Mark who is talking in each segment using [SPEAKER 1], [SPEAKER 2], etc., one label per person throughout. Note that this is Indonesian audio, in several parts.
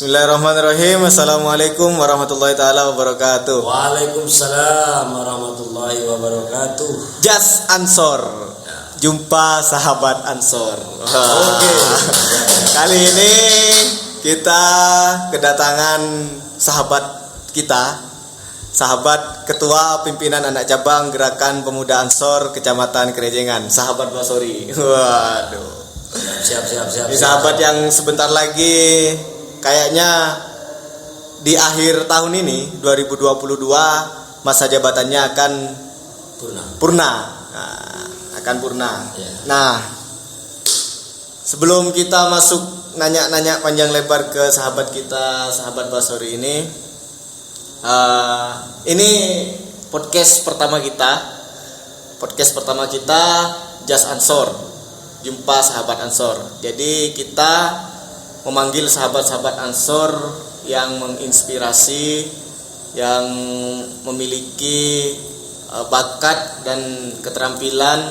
[SPEAKER 1] Bismillahirrahmanirrahim. Assalamualaikum warahmatullahi taala wabarakatuh.
[SPEAKER 2] Waalaikumsalam warahmatullahi wabarakatuh.
[SPEAKER 1] Just Ansor. Jumpa sahabat Ansor.
[SPEAKER 2] Oke.
[SPEAKER 1] Kali ini kita kedatangan sahabat kita, sahabat ketua pimpinan anak cabang Gerakan Pemuda Ansor Kecamatan Kerejengan, sahabat Basori. Waduh.
[SPEAKER 2] Siap.
[SPEAKER 1] Ini sahabat yang sebentar lagi kayaknya di akhir tahun ini 2022 masa jabatannya akan purna. Akan purna.
[SPEAKER 2] Yeah.
[SPEAKER 1] Nah, sebelum kita masuk nanya-nanya panjang lebar ke sahabat kita, sahabat Basori ini podcast pertama kita Just Ansor, jumpa sahabat Ansor. Jadi kita memanggil sahabat-sahabat Ansor yang menginspirasi, yang memiliki bakat dan keterampilan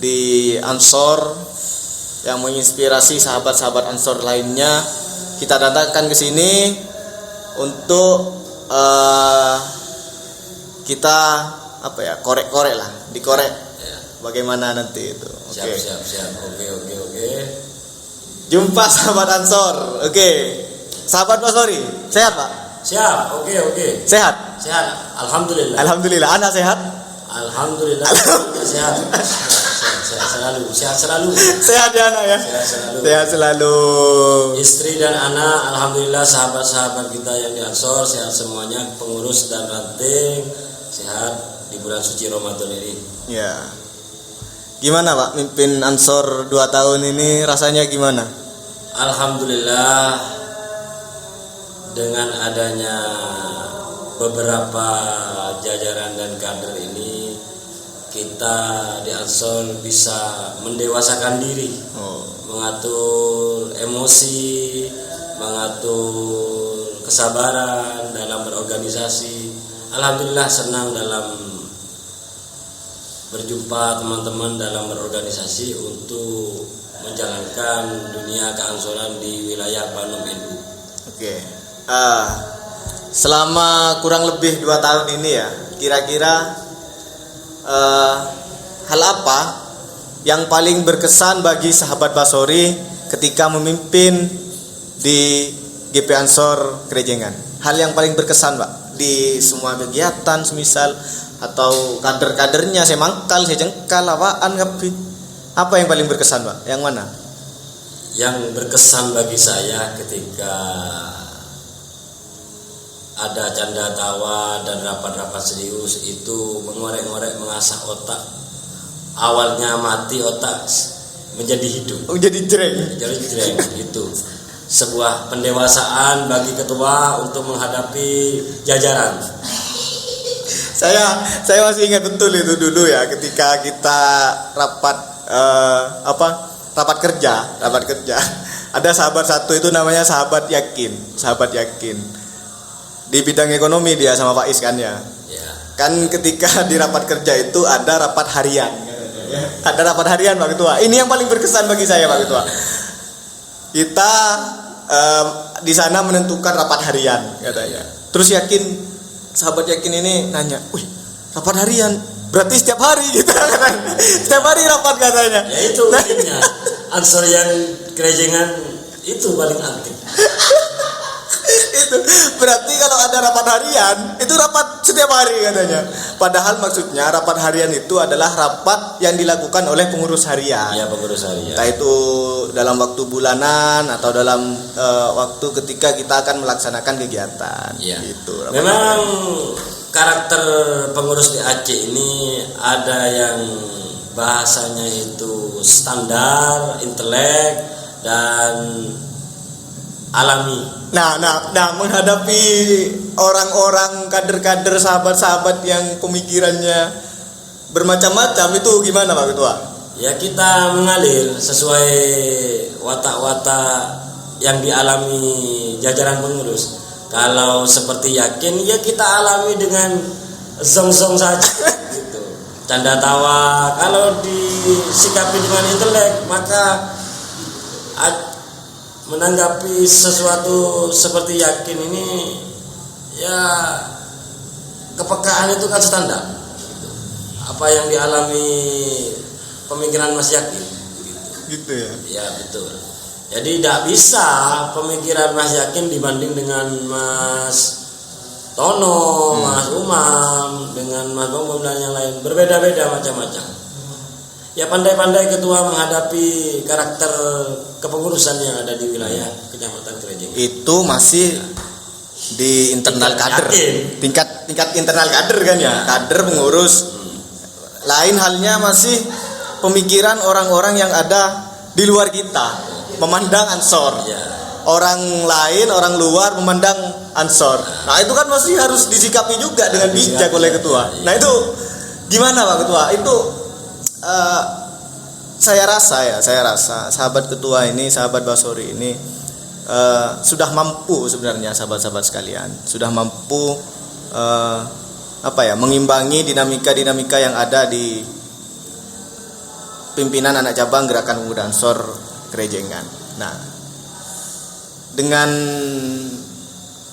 [SPEAKER 1] di Ansor, yang menginspirasi sahabat-sahabat Ansor lainnya. Kita datangkan ke sini untuk kita korek-korek lah, dikorek bagaimana nanti itu.
[SPEAKER 2] Siap. Oke.
[SPEAKER 1] Jumpa sahabat Ansor. Oke. Sahabat Basori, sehat Pak?
[SPEAKER 2] Siap. Oke.
[SPEAKER 1] Sehat?
[SPEAKER 2] Sehat. Alhamdulillah.
[SPEAKER 1] Anak sehat?
[SPEAKER 2] Alhamdulillah. Sehat. Sehat selalu.
[SPEAKER 1] Sehat ya anak ya? Sehat selalu.
[SPEAKER 2] Istri dan anak, alhamdulillah, sahabat-sahabat kita yang di Ansor sehat semuanya, pengurus dan ranting sehat di bulan suci Ramadan ini.
[SPEAKER 1] Ya. Gimana Pak mimpin Ansor 2 tahun ini, rasanya gimana?
[SPEAKER 2] Alhamdulillah, dengan adanya beberapa jajaran dan kader ini, kita di Ansor bisa mendewasakan diri, mengatur emosi, mengatur kesabaran dalam berorganisasi. Alhamdulillah, senang dalam berjumpa teman-teman dalam berorganisasi untuk menjalankan dunia keansoran di wilayah Bandung NU.
[SPEAKER 1] Oke. Selama kurang lebih 2 tahun ini ya, kira-kira hal apa yang paling berkesan bagi sahabat Basori ketika memimpin di GP Ansor Kerejengan? Hal yang paling berkesan Pak di semua kegiatan, semisal atau kader-kadernya, saya mangkal, saya jengkal, apaan apa yang paling berkesan Pak? Yang mana?
[SPEAKER 2] Yang berkesan bagi saya ketika ada canda tawa dan rapat-rapat serius itu mengorek-ngorek, mengasah otak. Awalnya mati, otak menjadi hidup.
[SPEAKER 1] Jadi jreng.
[SPEAKER 2] Itu sebuah pendewasaan bagi ketua untuk menghadapi jajaran.
[SPEAKER 1] Saya masih ingat betul itu dulu ya, ketika kita rapat kerja. Ada sahabat satu itu namanya sahabat yakin. Di bidang ekonomi dia sama Pak Is kan ya. Kan ketika di rapat kerja itu ada rapat harian. Ada rapat harian Pak Ketua. Ini yang paling berkesan bagi saya Pak Ketua. Kita di sana menentukan rapat harian katanya. Terus sahabat yakin ini nanya, "Wih, rapat harian berarti setiap hari gitu katanya." Setiap hari rapat katanya.
[SPEAKER 2] Ya itu intinya. Ansor yang Kerejengan itu paling aktif.
[SPEAKER 1] Itu berarti kalau ada rapat harian itu rapat setiap hari katanya. Padahal maksudnya rapat harian itu adalah rapat yang dilakukan oleh pengurus harian.
[SPEAKER 2] Ya, pengurus harian.
[SPEAKER 1] Entah itu dalam waktu bulanan atau dalam waktu ketika kita akan melaksanakan kegiatan.
[SPEAKER 2] Ya.
[SPEAKER 1] Gitu.
[SPEAKER 2] Memang karakter pengurus di Aceh ini ada yang bahasanya itu standar, intelek dan alami.
[SPEAKER 1] Nah, menghadapi orang-orang kader-kader, sahabat-sahabat yang pemikirannya bermacam-macam itu gimana Pak Ketua?
[SPEAKER 2] Ya, kita mengalir sesuai watak-watak yang dialami jajaran pengurus. Kalau seperti yakin, ya kita alami dengan zong-zong saja gitu. Canda tawa. Kalau disikapi dengan intelek, maka menanggapi sesuatu seperti Yakin ini ya kepekaan itu kan standar. Apa yang dialami pemikiran Mas Yakin
[SPEAKER 1] gitu ya.
[SPEAKER 2] Ya betul. Jadi tidak bisa pemikiran Mas Yakin dibanding dengan Mas Tono, Mas Umam, dengan Mas Bongbong dan yang lain, berbeda-beda macam-macam. Ya pandai-pandai ketua menghadapi karakter kepengurusan yang ada di wilayah Kecamatan Krejengan.
[SPEAKER 1] Itu masih di internal kader, tingkat internal kader kan ya, kader pengurus. Lain halnya masih pemikiran orang-orang yang ada di luar kita, memandang Ansor. Orang lain, orang luar memandang Ansor. Nah itu kan masih harus disikapi juga dengan bijak oleh ketua. Nah itu gimana Pak Ketua? Itu saya rasa sahabat ketua ini, sahabat Basori ini sudah mampu sebenarnya, sahabat-sahabat sekalian, sudah mampu mengimbangi dinamika yang ada di pimpinan anak cabang Gerakan Pemuda Ansor Krejengan. Nah, dengan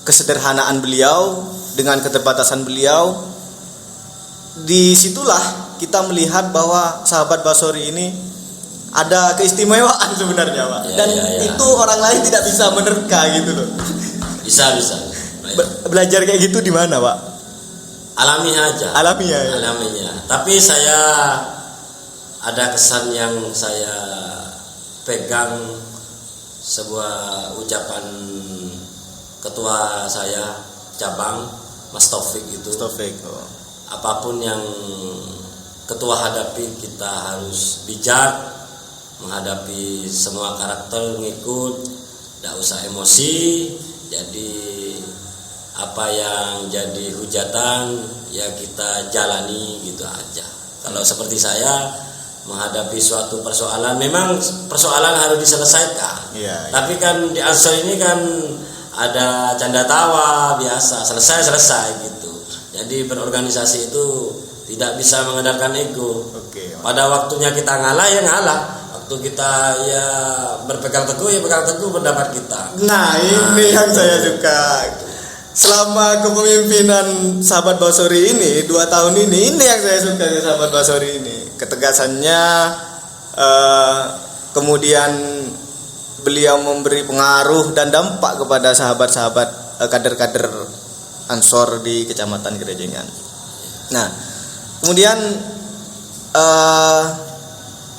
[SPEAKER 1] kesederhanaan beliau, dengan keterbatasan beliau, disitulah kita melihat bahwa sahabat Basori ini ada keistimewaan sebenarnya, Pak. Dan itu orang lain tidak bisa menerka gitu loh.
[SPEAKER 2] Bisa.
[SPEAKER 1] Belajar kayak gitu di mana, Pak?
[SPEAKER 2] Alami aja. Alaminya. Tapi saya ada kesan yang saya pegang, sebuah ucapan ketua saya cabang Mas Taufik itu. Apapun yang ketua hadapi kita harus bijak menghadapi semua karakter, ngikut, tidak usah emosi. Jadi apa yang jadi hujatan ya kita jalani gitu aja. Kalau seperti saya menghadapi suatu persoalan, memang persoalan harus diselesaikan. Tapi kan di Ansor ini kan ada canda tawa biasa, selesai gitu. Jadi berorganisasi itu tidak bisa mengandalkan ego. Pada waktunya kita ngalah ya ngalah, waktu kita ya berpegang teguh ya pegang teguh pendapat kita.
[SPEAKER 1] Nah ini yang saya suka. Selama kepemimpinan sahabat Basori ini 2 tahun ini yang saya suka dari sahabat Basori ini, ketegasannya, kemudian beliau memberi pengaruh dan dampak kepada sahabat-sahabat kader-kader Ansor di Kecamatan Krejengan. Nah, kemudian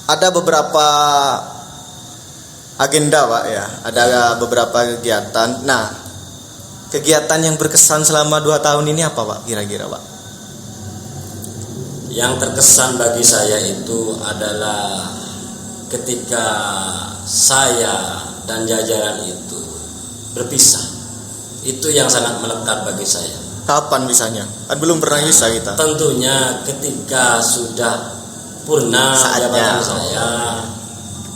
[SPEAKER 1] ada beberapa agenda, Pak ya, ada beberapa kegiatan. Nah, kegiatan yang berkesan selama 2 tahun ini apa, Pak, kira-kira, Pak?
[SPEAKER 2] Yang terkesan bagi saya itu adalah ketika saya dan jajaran itu berpisah. Itu yang sangat melekat bagi saya.
[SPEAKER 1] Kapan pisahnya? Kan belum pernah pisah kita.
[SPEAKER 2] Tentunya ketika sudah purna jabatan saya,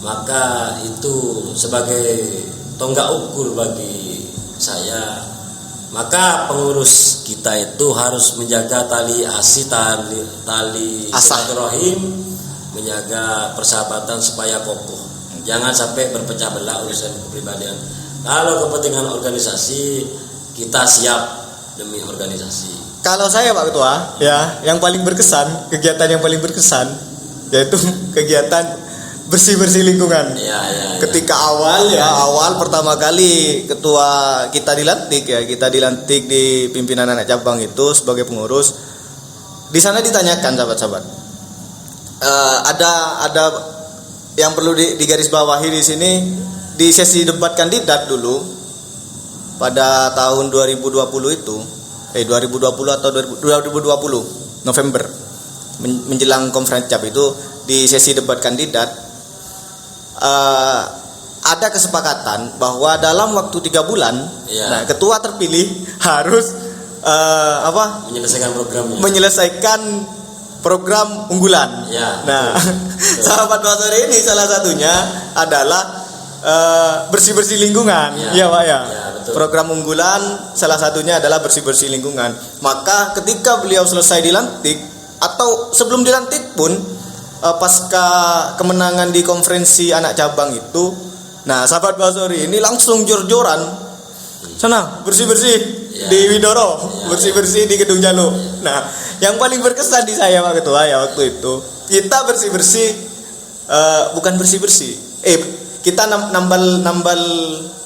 [SPEAKER 2] maka itu sebagai tonggak ukur bagi saya. Maka pengurus kita itu harus menjaga tali silaturahim, menjaga persahabatan supaya kokoh. Jangan sampai berpecah belah urusan kepribadian. Kalau kepentingan organisasi, kita siap demi organisasi.
[SPEAKER 1] Kalau saya, Pak Ketua, ya, yang paling berkesan, kegiatan yang paling berkesan yaitu kegiatan bersih-bersih lingkungan. Ketika awal pertama kali ketua kita dilantik di pimpinan anak cabang itu sebagai pengurus. Di sana ditanyakan sahabat-sahabat, ada yang perlu digarisbawahi di sini. Di sesi debat kandidat dulu pada tahun 2020 itu 2020 atau 2020 November menjelang konferensi cap itu, di sesi debat kandidat ada kesepakatan bahwa dalam waktu 3 bulan nah, ketua terpilih harus menyelesaikan program unggulan. Nah, sahabat Basori ini salah satunya adalah bersih-bersih lingkungan, ya Pak ya. Program unggulan salah satunya adalah bersih-bersih lingkungan. Maka ketika beliau selesai dilantik atau sebelum dilantik pun, pasca kemenangan di konferensi anak cabang itu, Nah, sahabat Basori ini langsung jor-joran. Sana, bersih-bersih di Widoro, bersih-bersih di Gedung Jaluk. Nah, yang paling berkesan di saya Pak Ketua ya waktu itu, kita bersih-bersih bukan bersih-bersih. Kita nambal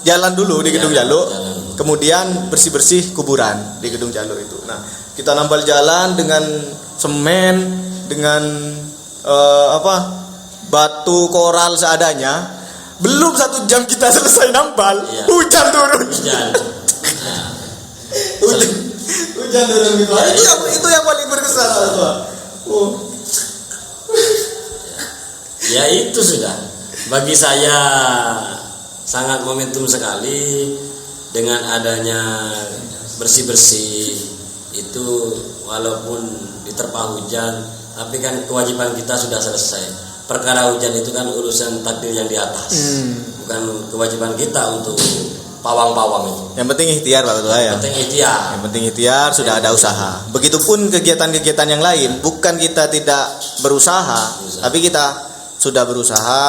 [SPEAKER 1] jalan dulu di Gedung Jaluk. Kemudian bersih-bersih kuburan di Gedung Jaluk itu. Nah, kita nambal jalan dengan semen, dengan batu koral seadanya. Belum 1 jam kita selesai nambal, hujan turun. Hujan turun gitu. Itu yang paling berkesan Pak.
[SPEAKER 2] Ya itu sudah. Bagi saya sangat momentum sekali dengan adanya bersih-bersih itu, walaupun diterpa hujan, tapi kan kewajiban kita sudah selesai. Perkara hujan itu kan urusan takdir yang di atas, bukan kewajiban kita untuk pawang-pawang itu.
[SPEAKER 1] Yang penting ikhtiar Pak Ketua ya. Yang penting ikhtiar, sudah ada usaha. Begitupun kegiatan-kegiatan yang lain, bukan kita tidak berusaha. Tapi kita sudah berusaha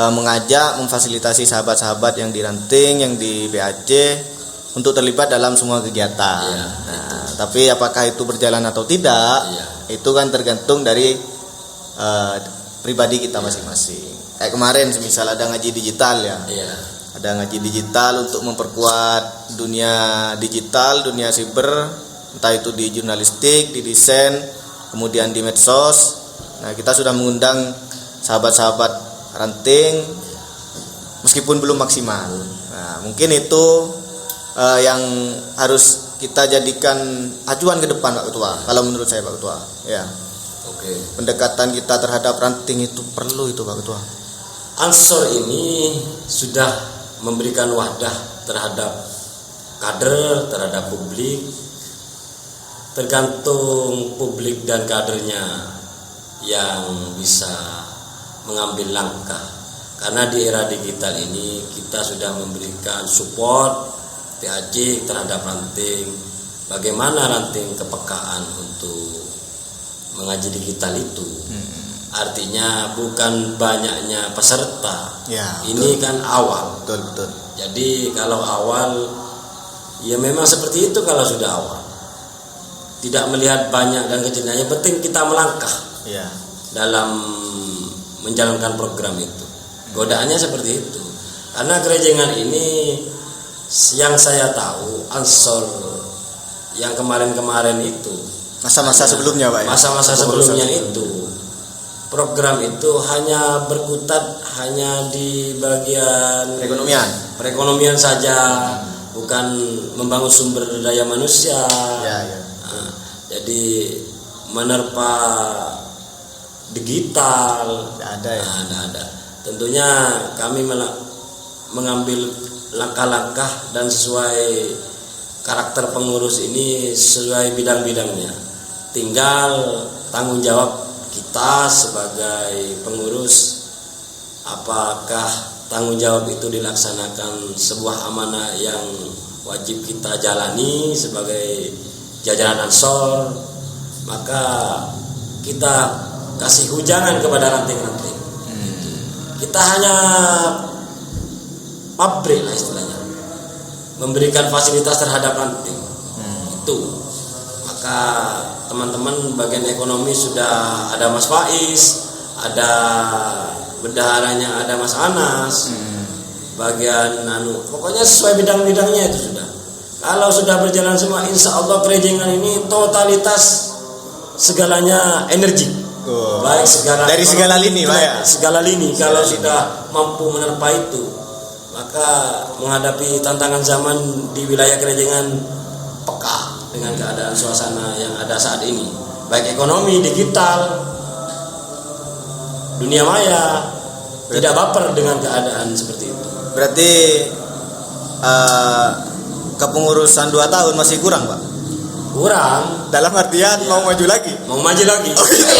[SPEAKER 1] mengajak, memfasilitasi sahabat-sahabat yang di Ranting, yang di BAC untuk terlibat dalam semua kegiatan. Nah, tapi apakah itu berjalan atau tidak, itu kan tergantung dari pribadi kita masing-masing. Kayak kemarin semisal ada ngaji digital ya. Ada ngaji digital untuk memperkuat dunia digital, dunia siber, entah itu di jurnalistik, di desain, kemudian di medsos. Nah, kita sudah mengundang sahabat-sahabat Ranting meskipun belum maksimal. Nah, mungkin itu yang harus kita jadikan acuan ke depan Pak Ketua. Kalau menurut saya Pak Ketua, ya. Pendekatan kita terhadap Ranting itu perlu itu Pak Ketua.
[SPEAKER 2] Ansor ini sudah memberikan wadah terhadap kader, terhadap publik. Tergantung publik dan kadernya yang bisa mengambil langkah. Karena di era digital ini kita sudah memberikan support PAJ terhadap Ranting. Bagaimana Ranting kepekaan untuk mengaji digital itu? Artinya bukan banyaknya peserta. Ini betul. Kan awal.
[SPEAKER 1] Betul.
[SPEAKER 2] Jadi kalau awal, ya memang seperti itu kalau sudah awal. Tidak melihat banyak dan kecilnya. Yang penting kita melangkah dalam menjalankan program itu. Godaannya seperti itu. Karena kerejengan ini yang saya tahu, Ansor yang kemarin-kemarin itu,
[SPEAKER 1] masa-masa sebelumnya Pak ya?
[SPEAKER 2] Masa-masa sebelumnya itu program itu hanya berkutat hanya di bagian perekonomian saja, bukan membangun sumber daya manusia. Nah, jadi menerpa digital tidak ada. Tentunya kami mengambil langkah-langkah dan sesuai karakter pengurus ini, sesuai bidang-bidangnya. Tinggal tanggung jawab kita sebagai pengurus, apakah tanggung jawab itu dilaksanakan sebuah amanah yang wajib kita jalani sebagai jajaran Ansor, maka kita kasih hujangan kepada ranting-ranting. Kita hanya pabrik lah istilahnya, memberikan fasilitas terhadap ranting. Itu maka teman-teman bagian ekonomi sudah ada Mas Faiz, ada bendaharanya ada Mas Anas, bagian pokoknya sesuai bidang-bidangnya itu sudah. Kalau sudah berjalan semua, insya Allah kerejengan ini totalitas segalanya energi. Baik
[SPEAKER 1] dari segala lini Pak ya.
[SPEAKER 2] Segala lini kalau sudah mampu menerpa itu, maka menghadapi tantangan zaman di wilayah kerejengan peka dengan keadaan suasana yang ada saat ini, baik ekonomi, digital, dunia maya, tidak baper dengan keadaan seperti itu.
[SPEAKER 1] Berarti kepengurusan 2 tahun masih kurang Pak?
[SPEAKER 2] Kurang
[SPEAKER 1] dalam artian mau maju lagi?
[SPEAKER 2] Mau maju lagi.
[SPEAKER 1] Oh gitu.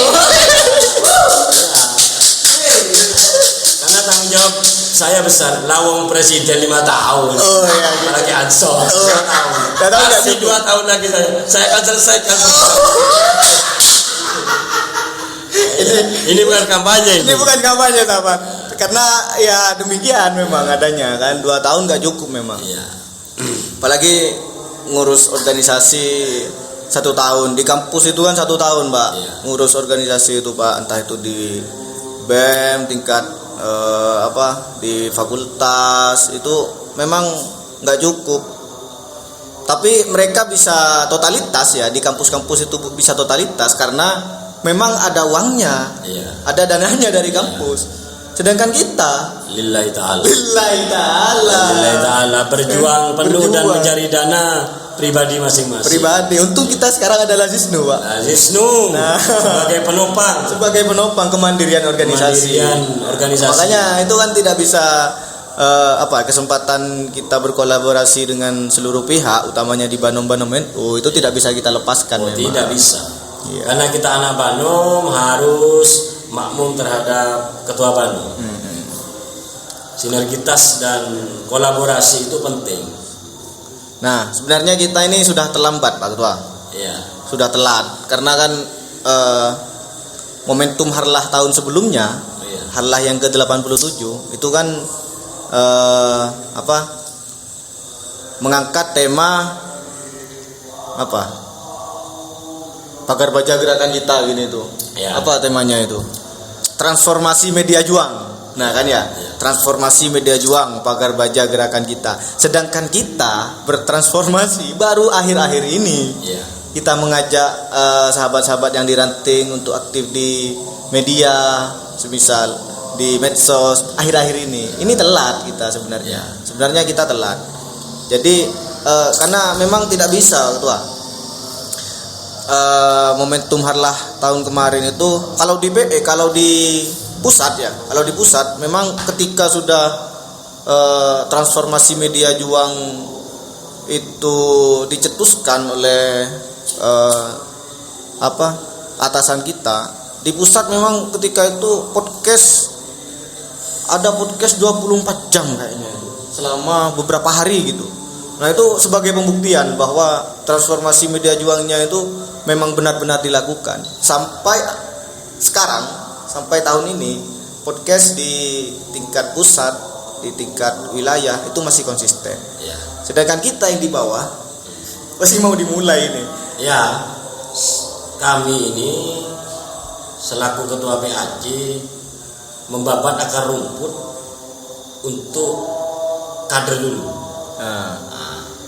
[SPEAKER 2] Karena tanggung jawab saya besar. Lawang presiden 5 tahun. Apalagi Ansor 2 tahun. Masih 2 tahun lagi saya akan selesaikan.
[SPEAKER 1] Ini
[SPEAKER 2] bukan kampanye.
[SPEAKER 1] Ini bukan kampanye sahabat. Karena ya demikian memang adanya kan, 2 tahun nggak cukup memang.
[SPEAKER 2] Iya.
[SPEAKER 1] Apalagi ngurus organisasi 1 tahun di kampus itu kan 1 tahun, Pak.
[SPEAKER 2] Iya.
[SPEAKER 1] Ngurus organisasi itu, Pak, entah itu di BEM tingkat di fakultas itu memang nggak cukup. Tapi mereka bisa totalitas ya, di kampus-kampus itu bisa totalitas karena memang ada uangnya, ada dananya dari kampus. Sedangkan kita
[SPEAKER 2] lillahi ta'ala berjuang penuh dan mencari dana pribadi masing-masing.
[SPEAKER 1] Pribadi. Untung kita sekarang adalah Zisnu, Pak.
[SPEAKER 2] Zisnu sebagai penopang kemandirian organisasi.
[SPEAKER 1] Makanya itu kan tidak bisa kesempatan kita berkolaborasi dengan seluruh pihak, utamanya di Banom NU, itu tidak bisa kita lepaskan.
[SPEAKER 2] Tidak bisa. Iya. Karena kita anak Banom harus makmum terhadap ketua Banom. Sinergitas dan kolaborasi itu penting.
[SPEAKER 1] Nah, sebenarnya kita ini sudah terlambat, Pak Ketua.
[SPEAKER 2] Iya. Sudah
[SPEAKER 1] telat karena kan momentum Harlah tahun sebelumnya, Harlah yang ke-87 itu kan mengangkat tema pagar baja gerakan kita gini tuh. Ya. Apa temanya itu? Transformasi media juang. Nah kan ya, transformasi media juang, pagar baja gerakan kita. Sedangkan kita bertransformasi baru akhir-akhir ini. Ya. Kita mengajak sahabat-sahabat yang diranting untuk aktif di media, semisal di medsos akhir-akhir ini. Ini telat kita sebenarnya. Sebenarnya kita telat. Jadi karena memang tidak bisa, Ketua. Momentum Harlah tahun kemarin itu kalau di pusat memang ketika sudah transformasi media juang itu dicetuskan oleh atasan kita di pusat, memang ketika itu ada podcast 24 jam kayaknya selama beberapa hari gitu. Nah itu sebagai pembuktian bahwa transformasi media juangnya itu memang benar-benar dilakukan. Sampai sekarang, sampai tahun ini, podcast di tingkat pusat, di tingkat wilayah itu masih konsisten. Ya. Sedangkan kita yang di bawah masih mau dimulai ini.
[SPEAKER 2] Ya, kami ini selaku ketua PAC membabat akar rumput untuk kader dulu.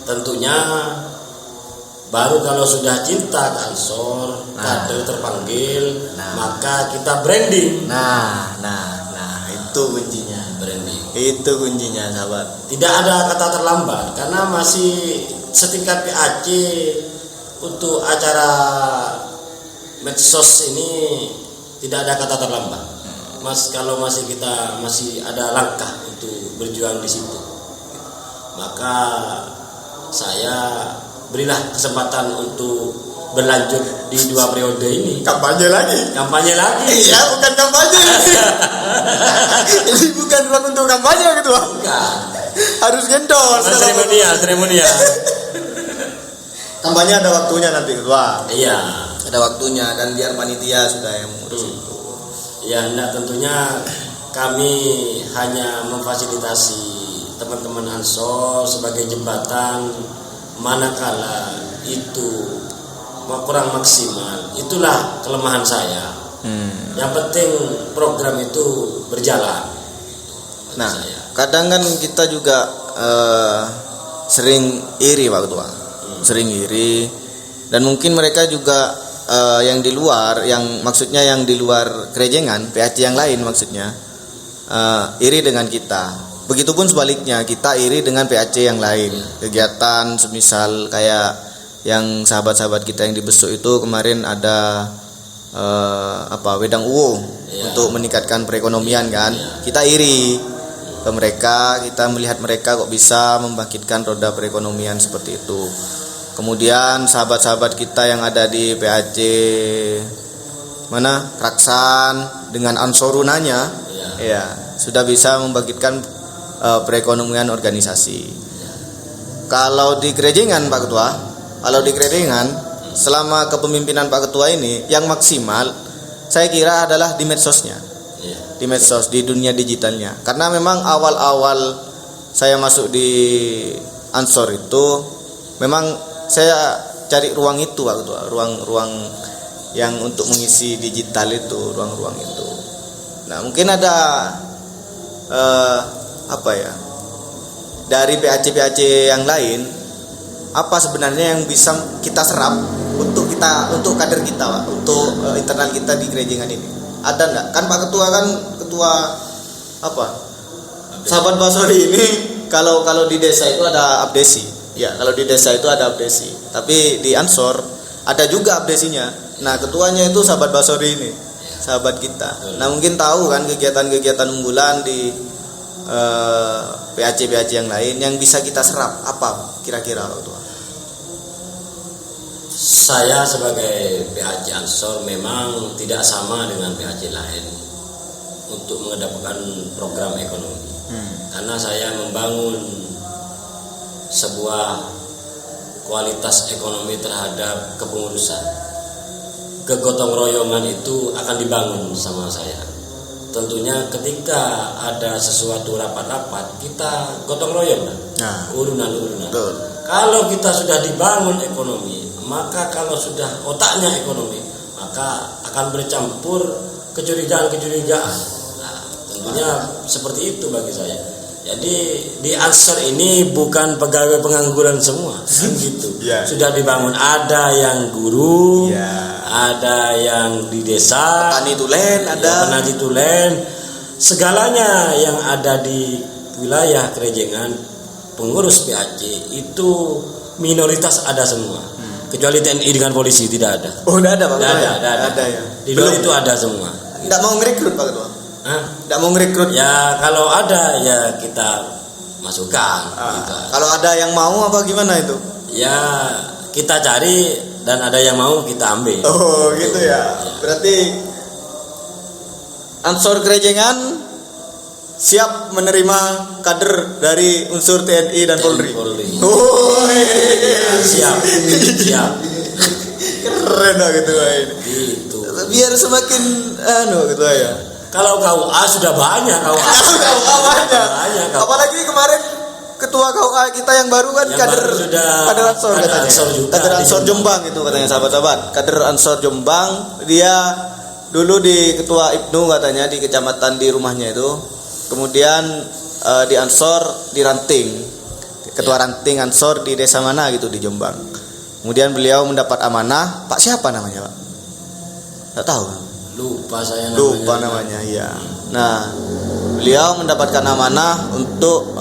[SPEAKER 2] Tentunya baru kalau sudah cinta ke Ansor, kader terpanggil, maka kita branding. Nah,
[SPEAKER 1] itu kuncinya.
[SPEAKER 2] Branding.
[SPEAKER 1] Itu kuncinya, sahabat.
[SPEAKER 2] Tidak ada kata terlambat karena masih setingkat PAC untuk acara medsos ini tidak ada kata terlambat. Kalau kita masih ada langkah untuk berjuang di situ, maka saya berilah kesempatan untuk berlanjut di 2 periode ini.
[SPEAKER 1] Kampanye lagi.
[SPEAKER 2] Iya,
[SPEAKER 1] bukan kampanye. Ini bukan ruang untuk kampanye, Ketua.
[SPEAKER 2] Bukan.
[SPEAKER 1] Harus gendong.
[SPEAKER 2] Seremonial.
[SPEAKER 1] Kampanye ada waktunya nanti, Ketua.
[SPEAKER 2] Iya.
[SPEAKER 1] Ada waktunya dan biar panitia sudah yang mengurus itu.
[SPEAKER 2] Ya, tentunya kami hanya memfasilitasi teman-teman Ansor sebagai jembatan manakala itu kurang maksimal. Itulah kelemahan saya. Yang penting program itu berjalan.
[SPEAKER 1] Nah, kadang kan kita juga sering iri, Pak Ketua. Sering iri, dan mungkin mereka juga yang di luar, maksudnya yang di luar kerejengan, PAC yang lain maksudnya, iri dengan kita. Begitupun sebaliknya, kita iri dengan PAC yang lain. Kegiatan semisal kayak yang sahabat-sahabat kita yang di Besuk itu kemarin ada Wedang Uwo untuk meningkatkan perekonomian kan. Kita iri ke mereka, kita melihat mereka kok bisa membangkitkan roda perekonomian seperti itu. Kemudian sahabat-sahabat kita yang ada di PAC Raksan dengan Ansorunanya sudah bisa membangkitkan perekonomian organisasi. Kalau di Kerejengan, Pak Ketua, selama kepemimpinan Pak Ketua ini yang maksimal saya kira adalah di medsosnya. di medsos, di dunia digitalnya. Karena memang awal-awal saya masuk di Ansor itu memang saya cari ruang itu waktu itu, ruang yang untuk mengisi digital itu, ruang-ruang itu. Nah, mungkin ada dari PAC yang lain, apa sebenarnya yang bisa kita serap untuk kader kita, Pak, untuk internal kita di Krejengan ini? Ada enggak? Kan Pak Ketua Sahabat Basori ini kalau di desa itu ada abdesi. Ya, kalau di desa itu ada abdesi. Tapi di Ansor ada juga abdesinya. Nah, ketuanya itu Sahabat Basori ini, sahabat kita. Nah, mungkin tahu kan kegiatan-kegiatan unggulan di PAC yang lain yang bisa kita serap apa kira-kira Pak Ketua?
[SPEAKER 2] Saya sebagai PAC Ansor memang tidak sama dengan PAC lain untuk mengedepankan program ekonomi. Karena saya membangun sebuah kualitas ekonomi terhadap kepengurusan. Kegotong royongan itu akan dibangun sama saya. Tentunya ketika ada sesuatu rapat-rapat, kita gotong royong, urunan. Kalau kita sudah dibangun ekonomi, maka kalau sudah otaknya ekonomi, maka akan bercampur kecurigaan. Nah, tentunya seperti itu bagi saya. Jadi di Ansor ini bukan pegawai pengangguran semua, kan gitu. Sudah dibangun, ada yang guru, ada yang di desa, petani tulen, segalanya yang ada di wilayah Krejengan, pengurus PAC itu minoritas ada semua. Kecuali TNI dengan polisi tidak ada.
[SPEAKER 1] Oh, tidak ada Pak.
[SPEAKER 2] Ada ya. Di luar itu ada semua.
[SPEAKER 1] Tidak mau ngerekrut Pak Ketua. Tidak mau ngerekrut.
[SPEAKER 2] Ya kalau ada ya kita masukkan. Gitu.
[SPEAKER 1] Kalau ada yang mau apa gimana itu?
[SPEAKER 2] Ya kita cari dan ada yang mau kita ambil.
[SPEAKER 1] Oh gitu ya. Berarti Ansor Krejengan siap menerima kader dari unsur TNI dan Polri. Oh
[SPEAKER 2] siap.
[SPEAKER 1] Keren lah gitu ini.
[SPEAKER 2] Gitu.
[SPEAKER 1] Biar semakin gitu ya.
[SPEAKER 2] Kalau KUA sudah banyak
[SPEAKER 1] KUA banyak. Apalagi kemarin ketua KUA kita yang baru kan kader Ansor katanya. Kader Ansor Jombang itu katanya sahabat-sahabat. Kader Ansor Jombang, dia dulu di ketua Ibnu katanya di kecamatan di rumahnya itu. Kemudian di Ansor di Ranting. Ketua Ranting Ansor di desa mana gitu di Jombang. Kemudian beliau mendapat amanah, Pak siapa namanya, Pak? Enggak tahu. Lupa namanya, ya. Nah, beliau mendapatkan amanah untuk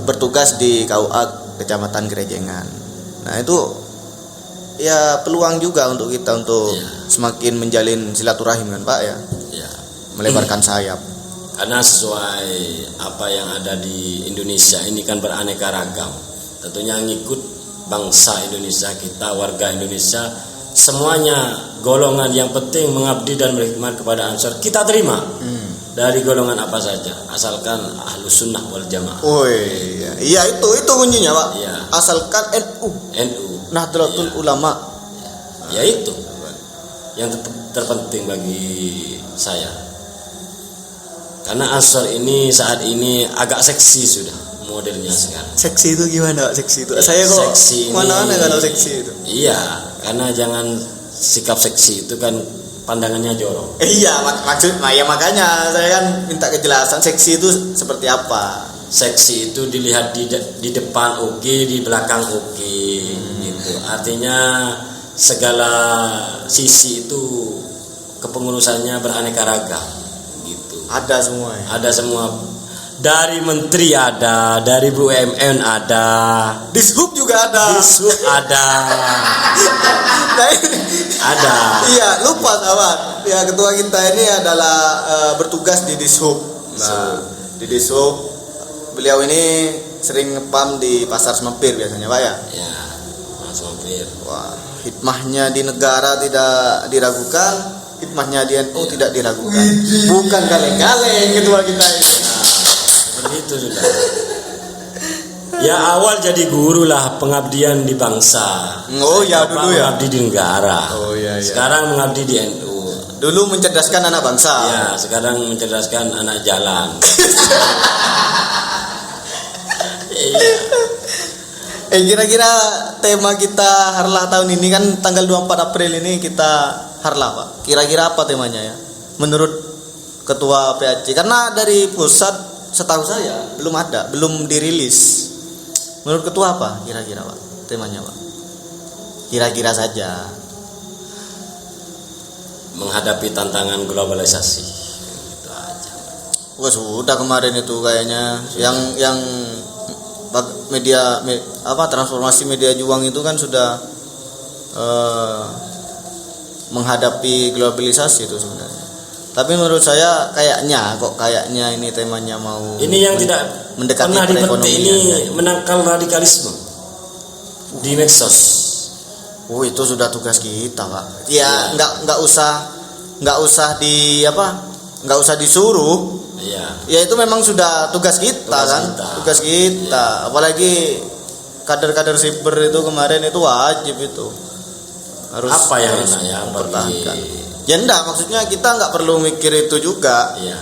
[SPEAKER 1] bertugas di KUA Kecamatan Krejengan. Nah, itu ya peluang juga untuk kita untuk semakin menjalin silaturahim kan, Pak ya. Melebarkan sayap.
[SPEAKER 2] Karena sesuai apa yang ada di Indonesia ini kan beraneka ragam. Tentunya ngikut bangsa Indonesia kita, warga Indonesia, semuanya golongan yang penting mengabdi dan berkhidmat kepada Ansor kita terima. Dari golongan apa saja, asalkan Ahlus Sunnah wal Jamaah.
[SPEAKER 1] Oh iya itu kuncinya Pak.
[SPEAKER 2] Iya.
[SPEAKER 1] Asalkan NU. Nahdlatul Ulama.
[SPEAKER 2] Ya itu yang terpenting bagi saya. Karena Ansor ini saat ini agak seksi sudah modelnya sekarang.
[SPEAKER 1] Seksi itu gimana Pak? Seksi itu? Saya kok mana-mana kalau seksi itu.
[SPEAKER 2] Iya, karena jangan sikap seksi itu kan pandangannya jorok.
[SPEAKER 1] Iya, makanya saya kan minta kejelasan seksi itu seperti apa.
[SPEAKER 2] Seksi itu dilihat di depan oke, di belakang oke, gitu. Artinya segala sisi itu kepengurusannya beraneka ragam, gitu.
[SPEAKER 1] Ada semua. Ya?
[SPEAKER 2] Ada semua. Dari menteri ada, dari BUMN ada,
[SPEAKER 1] Dishub juga ada.
[SPEAKER 2] Ada.
[SPEAKER 1] Iya, lupa sahabat. Ya, ketua kita ini adalah bertugas di Dishub. Nah, di Dishub beliau ini sering ngepam di Pasar Semempir biasanya, Pak ya.
[SPEAKER 2] Ya, Pasar Semempir.
[SPEAKER 1] Wah, hikmahnya di negara tidak diragukan, hikmahnya di NU tidak diragukan. Bukan kaleng-kaleng ketua kita ini.
[SPEAKER 2] Begitu sudah. Ya awal jadi guru lah, pengabdian di bangsa.
[SPEAKER 1] Oh ya dulu ya.
[SPEAKER 2] Mengabdi di negara.
[SPEAKER 1] Oh iya.
[SPEAKER 2] Sekarang mengabdi di NU.
[SPEAKER 1] Dulu mencerdaskan anak bangsa.
[SPEAKER 2] Ya, sekarang mencerdaskan anak jalan.
[SPEAKER 1] Kira-kira tema kita Harlah tahun ini kan tanggal 24 April ini kita Harlah, Pak. Kira-kira apa temanya ya? Menurut Ketua PAC, karena dari pusat setahu saya belum dirilis. Menurut Ketua apa kira-kira, Pak? Temanya, Pak? Kira-kira saja.
[SPEAKER 2] Menghadapi tantangan globalisasi. Itu aja.
[SPEAKER 1] Wah, sudah kemarin itu kayaknya yang media transformasi media juang itu kan sudah menghadapi globalisasi itu sebenarnya. Tapi menurut saya kayaknya ini temanya mau
[SPEAKER 2] ini yang tidak
[SPEAKER 1] mendekati
[SPEAKER 2] pernah dipetik ini
[SPEAKER 1] ya.
[SPEAKER 2] Menangkal radikalisme di medsos.
[SPEAKER 1] Oh, itu sudah tugas kita, Pak. Ya, nggak usah disuruh.
[SPEAKER 2] Iya.
[SPEAKER 1] Ya itu memang sudah tugas kita. Tugas kita. Ya. Apalagi kader-kader siber itu kemarin itu wajib itu. Harus mempertahankan. Ya enggak, maksudnya kita nggak perlu mikir itu juga.
[SPEAKER 2] Iya.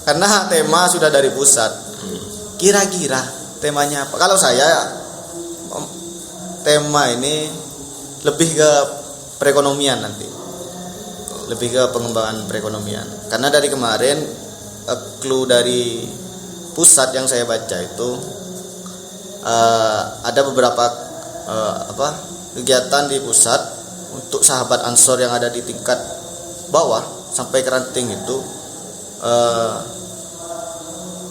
[SPEAKER 1] Karena tema sudah dari pusat. Kira-kira temanya apa? Kalau saya tema ini lebih ke perekonomian nanti. Lebih ke pengembangan perekonomian. Karena dari kemarin clue dari pusat yang saya baca itu ada beberapa kegiatan di pusat untuk sahabat Ansor yang ada di tingkat bawah sampai ke ranting itu.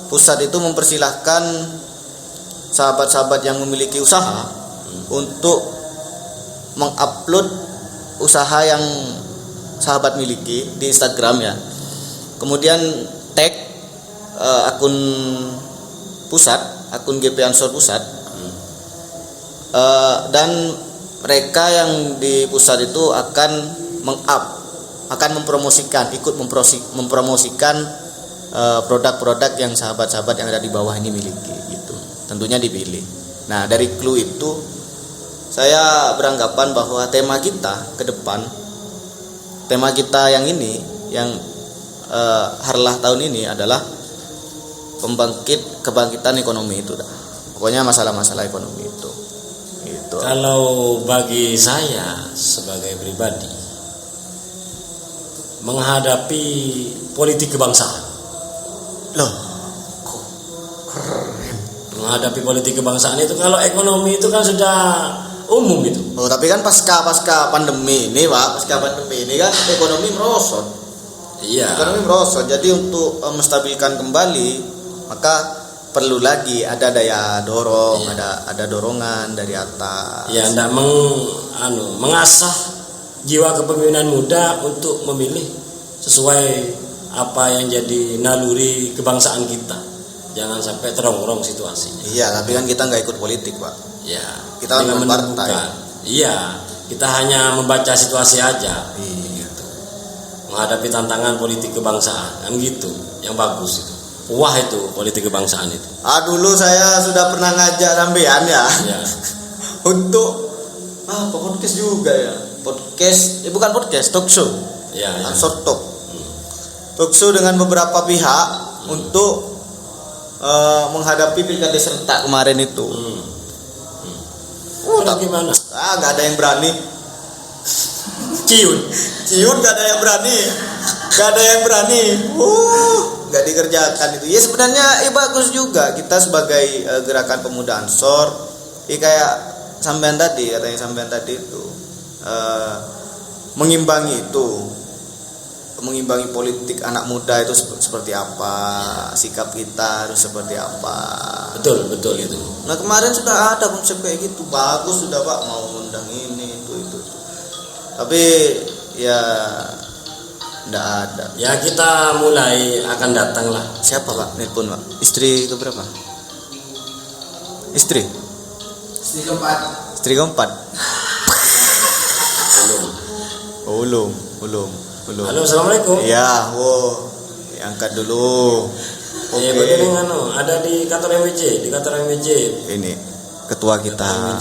[SPEAKER 1] Pusat itu mempersilahkan sahabat-sahabat yang memiliki usaha untuk mengupload usaha yang sahabat miliki di Instagram ya. Kemudian tag akun pusat, akun GP Ansor pusat, dan mereka yang di pusat itu akan ikut mempromosikan produk-produk yang sahabat-sahabat yang ada di bawah ini miliki gitu. Tentunya dipilih. Nah, dari clue itu saya beranggapan bahwa tema kita ke depan, tema kita yang ini, yang Harlah tahun ini adalah kebangkitan ekonomi itu dah. Pokoknya masalah-masalah ekonomi itu. Gitu.
[SPEAKER 2] Kalau bagi saya sebagai pribadi menghadapi politik kebangsaan.
[SPEAKER 1] Loh,
[SPEAKER 2] keren. Menghadapi politik kebangsaan itu, kalau ekonomi itu kan sudah umum itu.
[SPEAKER 1] Oh, tapi kan pasca pandemi ini, Pak, pandemi ini kan ekonomi merosot.
[SPEAKER 2] Iya.
[SPEAKER 1] Ekonomi merosot. Jadi untuk menstabilkan kembali, maka perlu lagi ada daya dorong, ada dorongan dari atas.
[SPEAKER 2] Ya, ndak mengasah jiwa kepemimpinan muda untuk memilih sesuai apa yang jadi naluri kebangsaan kita. Jangan sampai terongrong situasinya.
[SPEAKER 1] Iya, tapi kan kita nggak ikut politik, Pak.
[SPEAKER 2] Ya,
[SPEAKER 1] kita kan partai.
[SPEAKER 2] Iya, kita hanya membaca situasi aja.
[SPEAKER 1] Gitu.
[SPEAKER 2] Menghadapi tantangan politik kebangsaan, kan gitu. Yang bagus itu. Wah, itu politik kebangsaan itu.
[SPEAKER 1] Dulu saya sudah pernah ngajak sampean ya. Untuk podcast juga ya. Bukan podcast, talk show.
[SPEAKER 2] Ya.
[SPEAKER 1] Ansor Talk. Talk show dengan beberapa pihak untuk menghadapi pilkada serentak kemarin itu.
[SPEAKER 2] Gimana?
[SPEAKER 1] Nggak ada yang berani. Ciun nggak ada yang berani. Nggak dikerjakan itu. Ya sebenarnya bagus juga kita sebagai gerakan pemuda Ansor. Kayak sampean tadi itu mengimbangi politik anak muda itu seperti apa, sikap kita harus seperti apa.
[SPEAKER 2] Betul itu.
[SPEAKER 1] Nah, kemarin sudah ada konsep kayak gitu, bagus sudah, Pak, mau undang ini itu. Tapi ya enggak ada.
[SPEAKER 2] Ya, kita mulai akan datang lah.
[SPEAKER 1] Siapa, Pak? Nelpon, Pak. Istri keberapa? Istri keempat. Belum.
[SPEAKER 2] Halo, assalamualaikum.
[SPEAKER 1] Ya, angkat dulu.
[SPEAKER 2] Oke. Begini ada di kantor MWJ, Ini
[SPEAKER 1] ketua kita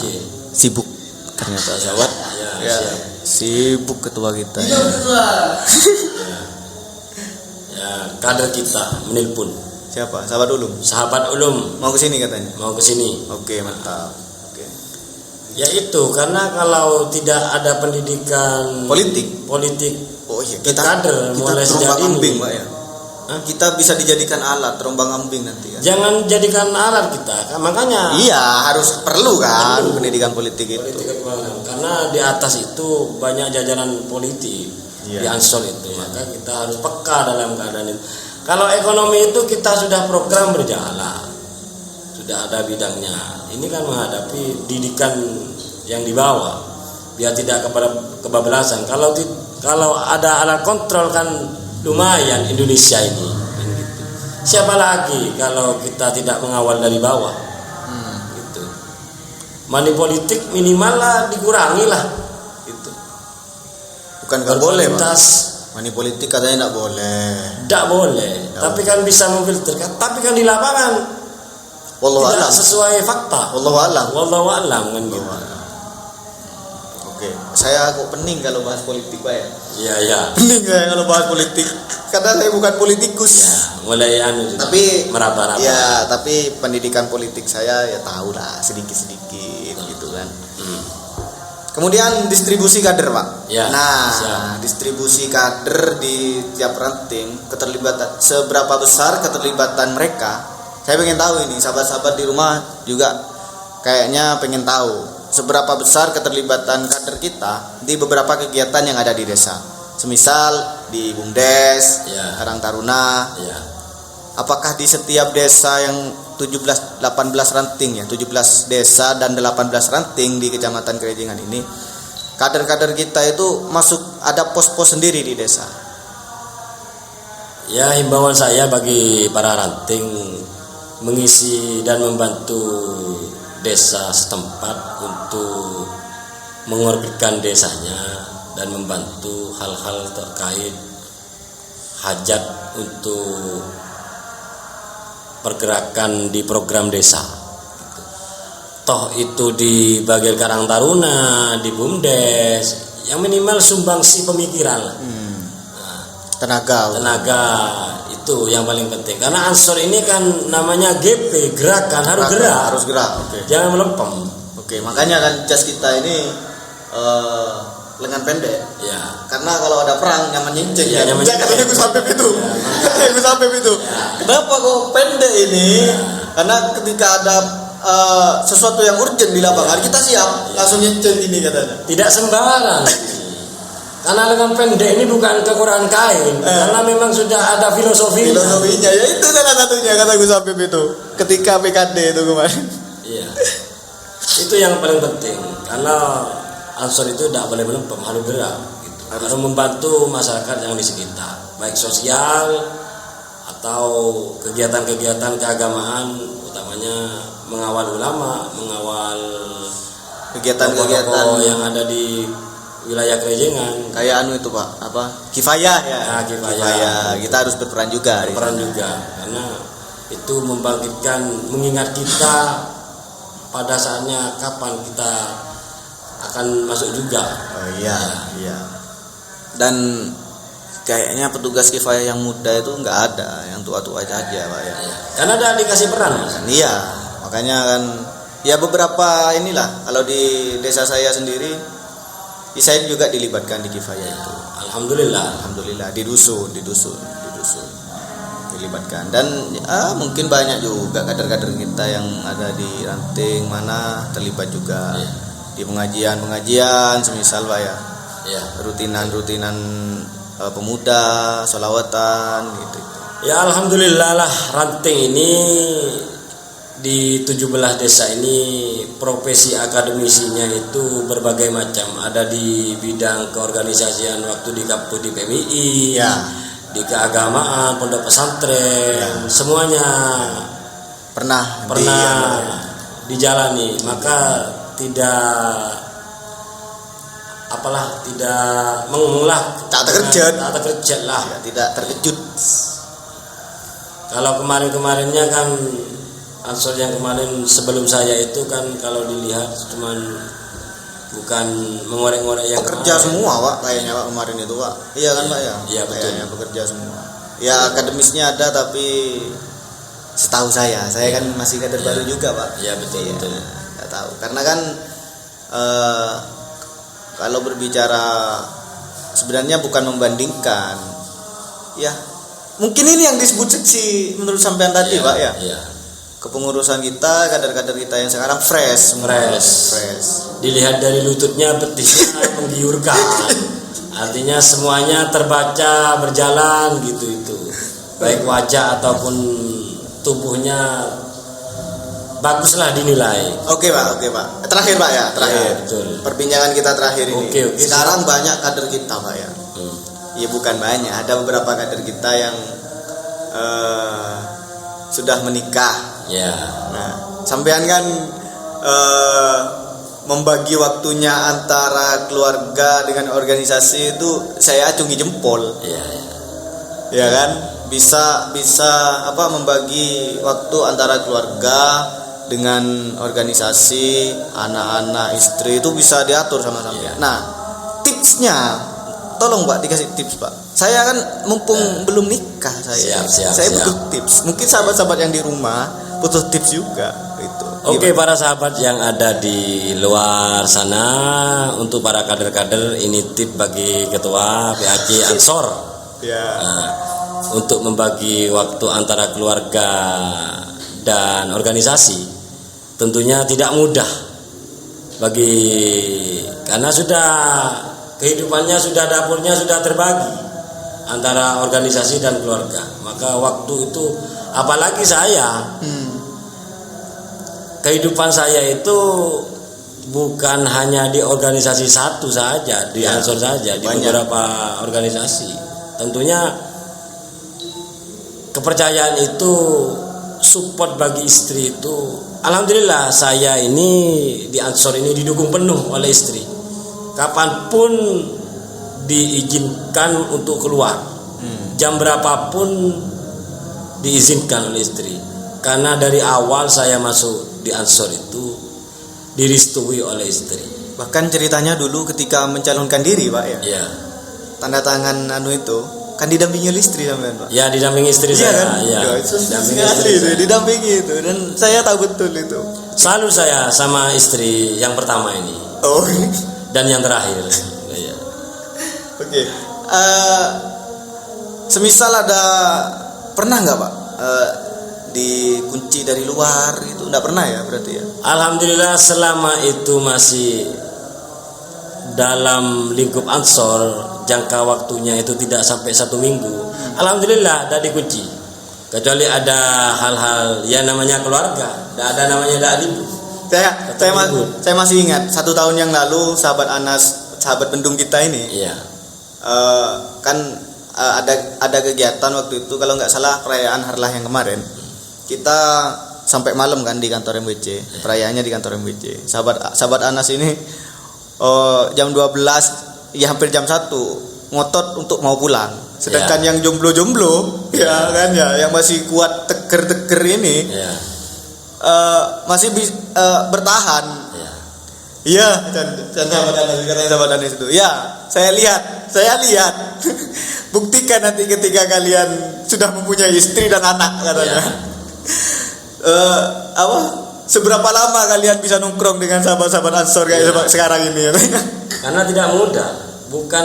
[SPEAKER 1] sibuk ternyata, sahabat.
[SPEAKER 2] Ya. Siap.
[SPEAKER 1] Sibuk ketua kita.
[SPEAKER 2] Ya, kader kita menelpon.
[SPEAKER 1] Siapa? Sahabat Ulum.
[SPEAKER 2] Sahabat Ulum
[SPEAKER 1] Mau ke sini katanya.
[SPEAKER 2] mau ke sini.
[SPEAKER 1] Oke, mantap. Oke.
[SPEAKER 2] Ya itu karena kalau tidak ada pendidikan
[SPEAKER 1] Politik.
[SPEAKER 2] Oh
[SPEAKER 1] iya,
[SPEAKER 2] kader mulai sejak
[SPEAKER 1] terombang-ambing,
[SPEAKER 2] ini.
[SPEAKER 1] Pak ya. Kita bisa dijadikan alat terombang-ambing nanti kan.
[SPEAKER 2] Jangan jadikan alat kita, makanya.
[SPEAKER 1] Iya, harus perlu kan pendidikan politik itu.
[SPEAKER 2] Karena di atas itu banyak jajaran politik di Ansor itu, maka kita harus peka dalam keadaan itu. Kalau ekonomi itu kita sudah program berjalan, sudah ada bidangnya. Ini kan menghadapi didikan yang di bawah, biar tidak kebablasan. Kalau ada alat kontrol kan lumayan Indonesia ini. Gitu. Siapa lagi kalau kita tidak mengawal dari bawah? Gitu. Money politik minimal lah dikurangi lah. Gitu.
[SPEAKER 1] Bukan nggak boleh, Mas. Money politik katanya nggak boleh.
[SPEAKER 2] Tidak boleh. Tapi kan bisa memfilter. Tapi kan di lapangan
[SPEAKER 1] Wallahu
[SPEAKER 2] tidak
[SPEAKER 1] alam.
[SPEAKER 2] sesuai fakta.
[SPEAKER 1] Wallahu alam.
[SPEAKER 2] Wallahu alam kan gitu.
[SPEAKER 1] Oke, saya kok pening kalau bahas politik, Pak ya.
[SPEAKER 2] Iya.
[SPEAKER 1] Pening saya kalau bahas politik. Karena saya bukan politikus.
[SPEAKER 2] Ya, mulai
[SPEAKER 1] tapi
[SPEAKER 2] meraba-raba.
[SPEAKER 1] Ya, tapi pendidikan politik saya ya tahu lah sedikit-sedikit gitu kan. Kemudian distribusi kader, Pak.
[SPEAKER 2] Ya,
[SPEAKER 1] nah, distribusi kader di tiap ranting, keterlibatan seberapa besar keterlibatan mereka. Saya pengen tahu ini, sahabat-sahabat di rumah juga kayaknya pengen tahu seberapa besar keterlibatan kader kita di beberapa kegiatan yang ada di desa. Semisal di BUMDes, Karang Taruna.
[SPEAKER 2] Ya.
[SPEAKER 1] Apakah di setiap desa yang 18 ranting ya, 17 desa dan 18 ranting di Kecamatan Kerejengan ini, kader-kader kita itu masuk ada pos-pos sendiri di desa?
[SPEAKER 2] Ya, himbauan saya bagi para ranting mengisi dan membantu desa setempat untuk mengorbitkan desanya dan membantu hal-hal terkait hajat untuk pergerakan di program desa. Toh itu di bagian Karang Taruna, di BUMDes, yang minimal sumbangsi pemikiran.
[SPEAKER 1] Tenaga
[SPEAKER 2] itu yang paling penting. Karena Ansor ini kan namanya GP, gerakan harus gerak.
[SPEAKER 1] Okay.
[SPEAKER 2] Jangan melempem.
[SPEAKER 1] Oke, makanya kan jas kita ini lengan pendek.
[SPEAKER 2] Ya.
[SPEAKER 1] Karena kalau ada perang nyaman nyincing.
[SPEAKER 2] Ya, nyaman nyincing.
[SPEAKER 1] Katanya gue sampai itu. Gue sampai itu. Kenapa kok pendek ini? Karena ketika ada sesuatu yang urgent di lapangan, kita siap langsung nyincing ini katanya.
[SPEAKER 2] Tidak sembarang. Karena lengan pendek ini bukan kekurangan kain, karena memang sudah ada filosofinya.
[SPEAKER 1] Ya itu salah satunya kata Gus Habib itu. Ketika PKD itu kemarin.
[SPEAKER 2] Iya. Itu yang paling penting. Karena Ansor itu tidak boleh melempem, harus gerak. Gitu. Harus membantu masyarakat yang di sekitar, baik sosial atau kegiatan-kegiatan keagamaan, utamanya mengawal ulama, mengawal
[SPEAKER 1] kegiatan-kegiatan
[SPEAKER 2] yang ada di wilayah Kerejengan.
[SPEAKER 1] Kayak itu Pak, kifayah ya. Kifayah. Kita harus berperan juga.
[SPEAKER 2] Karena itu membangkitkan, mengingat kita pada saatnya kapan kita akan masuk juga.
[SPEAKER 1] Oh iya. Dan kayaknya petugas kifayah yang muda itu nggak ada, yang tua-tua aja Pak ya.
[SPEAKER 2] Karena ada dikasih peran.
[SPEAKER 1] Iya, makanya kan ya beberapa inilah kalau di desa saya sendiri. Saya juga dilibatkan di kifayah itu. Alhamdulillah di dusun dilibatkan dan mungkin banyak juga kader-kader kita yang ada di ranting mana terlibat juga di pengajian semisal Pak ya. Rutinan pemuda, sholawatan gitu.
[SPEAKER 2] Ya alhamdulillah lah ranting ini di 17 desa ini profesi akademisinya itu berbagai macam. Ada di bidang keorganisasian waktu di Kapus di PMI, di keagamaan, pondok pesantren, semuanya pernah dijalani. Maka tidak mengulah,
[SPEAKER 1] tak terkejut
[SPEAKER 2] lah.
[SPEAKER 1] Ya, tidak terkejut.
[SPEAKER 2] Kalau kemarin-kemarinnya kan Ansor yang kemarin sebelum saya itu kan kalau dilihat cuman bukan mengorek-ngorek yang
[SPEAKER 1] pekerja semua Pak kayaknya Pak kemarin itu Pak. Iya kan Pak ya?
[SPEAKER 2] Iya betul.
[SPEAKER 1] Kayaknya pekerja semua. Ya akademisnya ada tapi setahu saya kan masih kader baru juga Pak.
[SPEAKER 2] Iya betul.
[SPEAKER 1] Nggak tahu karena kan kalau berbicara sebenarnya bukan membandingkan ya mungkin ini yang disebut seksi menurut sampean tadi Pak ya.
[SPEAKER 2] Iya.
[SPEAKER 1] Kepengurusan kita, kader-kader kita yang sekarang fresh.
[SPEAKER 2] Dilihat dari lututnya betisnya menggiurkan. Artinya semuanya terbaca berjalan gitu itu. Baik wajah ataupun tubuhnya baguslah dinilai. Oke Pak.
[SPEAKER 1] Terakhir Pak ya,
[SPEAKER 2] Ya, betul.
[SPEAKER 1] Perbincangan kita terakhir ini.
[SPEAKER 2] Oke.
[SPEAKER 1] Sekarang banyak kader kita Pak ya. Ya bukan banyak, ada beberapa kader kita yang sudah menikah.
[SPEAKER 2] Ya.
[SPEAKER 1] Nah, sampean kan membagi waktunya antara keluarga dengan organisasi itu saya acungi jempol.
[SPEAKER 2] Iya.
[SPEAKER 1] Ya kan? Bisa membagi waktu antara keluarga dengan organisasi, anak-anak, istri itu bisa diatur sama sampean. Nah, tipsnya tolong Pak dikasih tips Pak. Saya kan mumpung belum nikah saya butuh tips. Mungkin sahabat-sahabat yang di rumah butuh tips juga itu.
[SPEAKER 2] Oke, para sahabat yang ada di luar sana, untuk para kader-kader ini tip bagi ketua PAC Ansor.
[SPEAKER 1] Ya.
[SPEAKER 2] Nah, untuk membagi waktu antara keluarga dan organisasi tentunya tidak mudah karena sudah kehidupannya sudah dapurnya sudah terbagi antara organisasi dan keluarga. Maka waktu itu apalagi saya kehidupan saya itu bukan hanya di organisasi satu saja, di Ansor saja, di beberapa organisasi. Tentunya kepercayaan itu, support bagi istri itu, alhamdulillah saya ini di Ansor ini didukung penuh oleh istri. Kapanpun diizinkan untuk keluar, jam berapapun diizinkan oleh istri. Karena dari awal saya masuk di Ansor itu direstui oleh istri.
[SPEAKER 1] Bahkan ceritanya dulu ketika mencalonkan diri Pak ya.
[SPEAKER 2] Iya.
[SPEAKER 1] Tanda tangan itu kan didampingi oleh istri sampean Pak.
[SPEAKER 2] Ya, didampingi istri saya.
[SPEAKER 1] Kan?
[SPEAKER 2] Iya.
[SPEAKER 1] Didampingi istri itu, didampingi itu dan saya tahu betul itu.
[SPEAKER 2] Selalu saya sama istri yang pertama ini.
[SPEAKER 1] Oh.
[SPEAKER 2] Dan yang terakhir. Iya.
[SPEAKER 1] Oke. Semisal ada pernah nggak Pak dikunci dari luar itu enggak pernah ya berarti ya?
[SPEAKER 2] Alhamdulillah selama itu masih dalam lingkup Ansor, jangka waktunya itu tidak sampai 1 minggu. Alhamdulillah tidak dikunci. Kecuali ada hal-hal yang namanya keluarga, tidak ada namanya tidak libur.
[SPEAKER 1] Saya masih ingat 1 tahun yang lalu sahabat Anas, sahabat bendung kita ini.
[SPEAKER 2] Iya.
[SPEAKER 1] Ada kegiatan waktu itu kalau nggak salah perayaan Harlah yang kemarin. Kita sampai malam kan di kantor MWC, perayaannya di kantor MWC. Sahabat Anas ini jam 12 ya hampir jam 1 ngotot untuk mau pulang. Sedangkan yang jomblo-jomblo ya kan ya yang masih kuat teker-teker ini masih bertahan. Iya, sahabat Anas itu. Ya, saya lihat. Buktikan nanti ketika kalian sudah mempunyai istri dan anak katanya. Seberapa lama kalian bisa nongkrong dengan sahabat-sahabat Ansor kayak sekarang ini?
[SPEAKER 2] Karena tidak mudah, bukan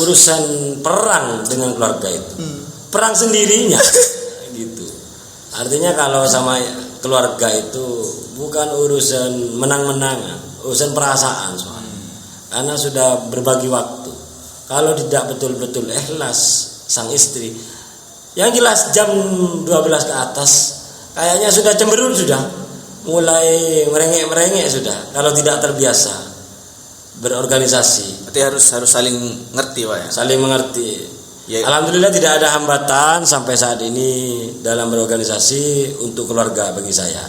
[SPEAKER 2] urusan perang dengan keluarga itu, perang sendirinya, gitu. Artinya kalau sama keluarga itu bukan urusan menang-menangan, urusan perasaan soalnya. Karena sudah berbagi waktu. Kalau tidak betul-betul ikhlas sang istri, yang jelas jam 12 ke atas kayaknya sudah cemberut, sudah mulai merengek sudah. Kalau tidak terbiasa berorganisasi,
[SPEAKER 1] berarti harus saling ngerti Pak ya.
[SPEAKER 2] Saling mengerti. Ya. Alhamdulillah tidak ada hambatan sampai saat ini dalam berorganisasi untuk keluarga bagi saya.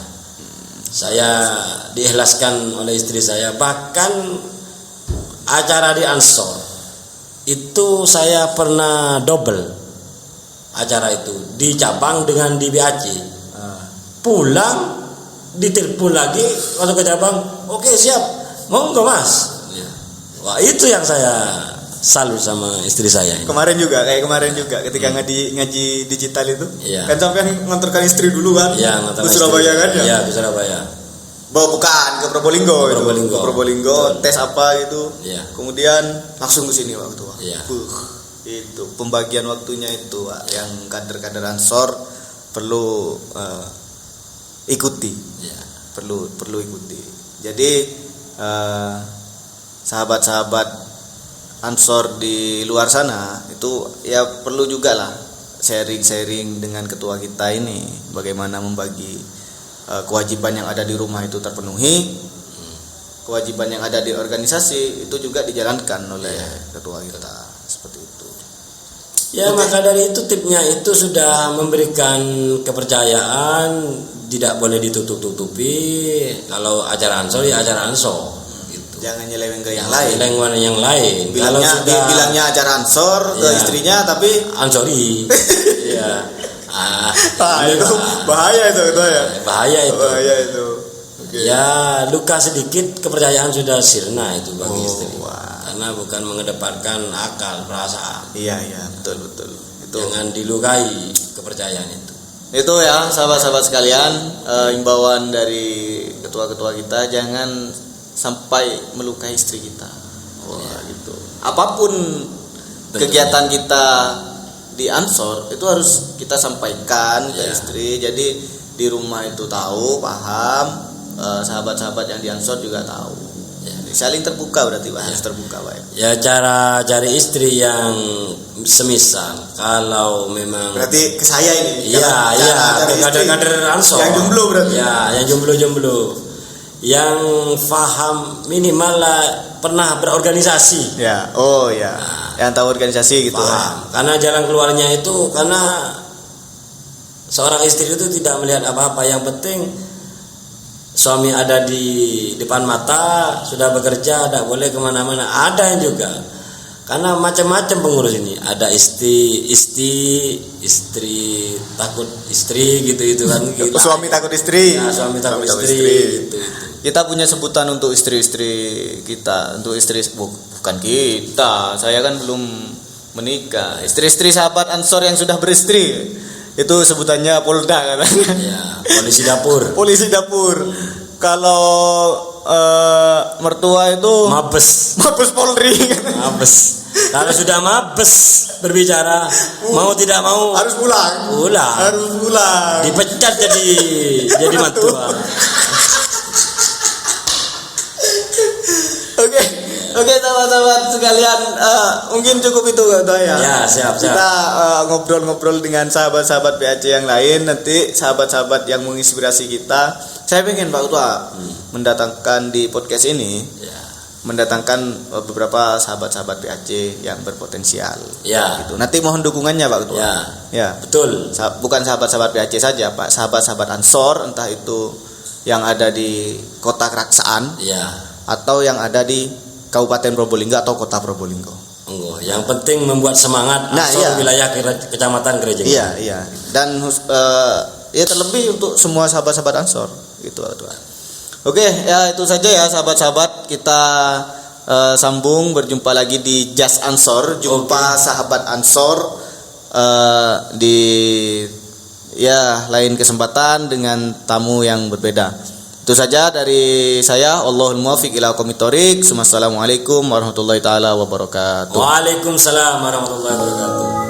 [SPEAKER 2] Saya diikhlaskan oleh istri saya. Bahkan acara di Ansor itu saya pernah double acara itu di cabang dengan di BAC. Pulang ditelepon lagi waktu ke cabang, oke siap, monggo mas, Wah, itu yang saya salut sama istri saya ini.
[SPEAKER 1] Kemarin juga ketika ngaji digital itu.
[SPEAKER 2] Iya.
[SPEAKER 1] Kan sampai ngantarkan istri dulu kan.
[SPEAKER 2] Iya, ngantar
[SPEAKER 1] ke Surabaya kan ya?
[SPEAKER 2] Iya, ke Surabaya.
[SPEAKER 1] Bukan ke Probolinggo. Ke Probolinggo tes apa gitu.
[SPEAKER 2] Iya.
[SPEAKER 1] Kemudian langsung ke sini waktu.
[SPEAKER 2] Iya.
[SPEAKER 1] Itu pembagian waktunya itu yang kader-kader Ansor perlu ikuti.
[SPEAKER 2] Iya.
[SPEAKER 1] Perlu ikuti. Jadi sahabat-sahabat Ansor di luar sana itu ya perlu juga lah sharing dengan ketua kita ini bagaimana membagi kewajiban yang ada di rumah itu terpenuhi, kewajiban yang ada di organisasi itu juga dijalankan oleh ketua kita seperti itu.
[SPEAKER 2] Ya, maka dari itu tipnya itu sudah memberikan kepercayaan, tidak boleh ditutup-tutupi. Kalau acara Ansor ya acara Ansor.
[SPEAKER 1] Jangan nyeleweng ke yang lain.
[SPEAKER 2] Nyeleweng yang lain.
[SPEAKER 1] Bilangnya acara Ansor ke istrinya tapi
[SPEAKER 2] Ansori. Iya.
[SPEAKER 1] Itu bahaya itu ya.
[SPEAKER 2] Bahaya itu.
[SPEAKER 1] Okay.
[SPEAKER 2] Ya, luka sedikit kepercayaan sudah sirna itu bagi istri. Karena bukan mengedepankan akal, perasaan.
[SPEAKER 1] Iya, betul. Itu.
[SPEAKER 2] Jangan dilukai kepercayaan itu.
[SPEAKER 1] Itu ya, sahabat-sahabat sekalian, imbauan dari ketua-ketua kita, jangan sampai melukai istri kita. Gitu. Apapun kegiatan kita di Ansor itu harus kita sampaikan ke istri. Jadi di rumah itu tahu, paham, sahabat-sahabat yang di Ansor juga tahu. Saling terbuka berarti harus terbuka, Pak.
[SPEAKER 2] Ya, cara cari istri yang semisal kalau memang
[SPEAKER 1] berarti ke saya ini.
[SPEAKER 2] Iya, kader-kader Ansor.
[SPEAKER 1] Yang jomblo berarti.
[SPEAKER 2] Ya, yang jomblo. Yang paham minimal lah pernah berorganisasi.
[SPEAKER 1] Ya, yang tahu organisasi gitu.
[SPEAKER 2] Paham. Karena jalan keluarnya itu karena seorang istri itu tidak melihat apa-apa, yang penting suami ada di depan mata, sudah bekerja, tidak boleh kemana-mana. Ada yang juga karena macam-macam pengurus ini, ada istri takut istri gitu kan.
[SPEAKER 1] Suami takut istri.
[SPEAKER 2] Ya, suami takut istri. Gitu.
[SPEAKER 1] Kita punya sebutan untuk istri-istri kita, untuk istri bukan kita. Saya kan belum menikah. Istri-istri sahabat Ansor yang sudah beristri. Itu sebutannya Polda katanya.
[SPEAKER 2] Ya, polisi dapur.
[SPEAKER 1] Polisi dapur. Kalau mertua itu
[SPEAKER 2] Mabes
[SPEAKER 1] Polri.
[SPEAKER 2] Mabes. Kalau sudah mabes berbicara, mau tidak mau
[SPEAKER 1] harus pulang.
[SPEAKER 2] Dipecat jadi mertua.
[SPEAKER 1] Oke, teman-teman sekalian, mungkin cukup itu ya.
[SPEAKER 2] Ya, siap.
[SPEAKER 1] Kita ngobrol-ngobrol dengan sahabat-sahabat PAC yang lain, nanti sahabat-sahabat yang menginspirasi kita. Saya pengen Pak Ketua mendatangkan di podcast ini, mendatangkan beberapa sahabat-sahabat PAC yang berpotensial.
[SPEAKER 2] Ya.
[SPEAKER 1] Gitu. Nanti mohon dukungannya Pak Ketua.
[SPEAKER 2] Ya. Betul.
[SPEAKER 1] Bukan sahabat-sahabat PAC saja, Pak. Sahabat-sahabat Ansor, entah itu yang ada di Kota Keraksaan, atau yang ada di Kabupaten Probolinggo atau Kota Probolinggo.
[SPEAKER 2] Yang penting membuat semangat wilayah kecamatan Gereja.
[SPEAKER 1] Iya. Dan terlebih untuk semua sahabat-sahabat Ansor gitu, Tuhan. Oke, ya itu saja ya sahabat-sahabat, kita sambung berjumpa lagi di Just Ansor, jumpa sahabat Ansor di lain kesempatan dengan tamu yang berbeda. Itu saja dari saya. Allahul muwaffiq ila aqwamit thoriq. Assalamualaikum warahmatullahi taala wabarakatuh.
[SPEAKER 2] Waalaikumsalam warahmatullahi wabarakatuh.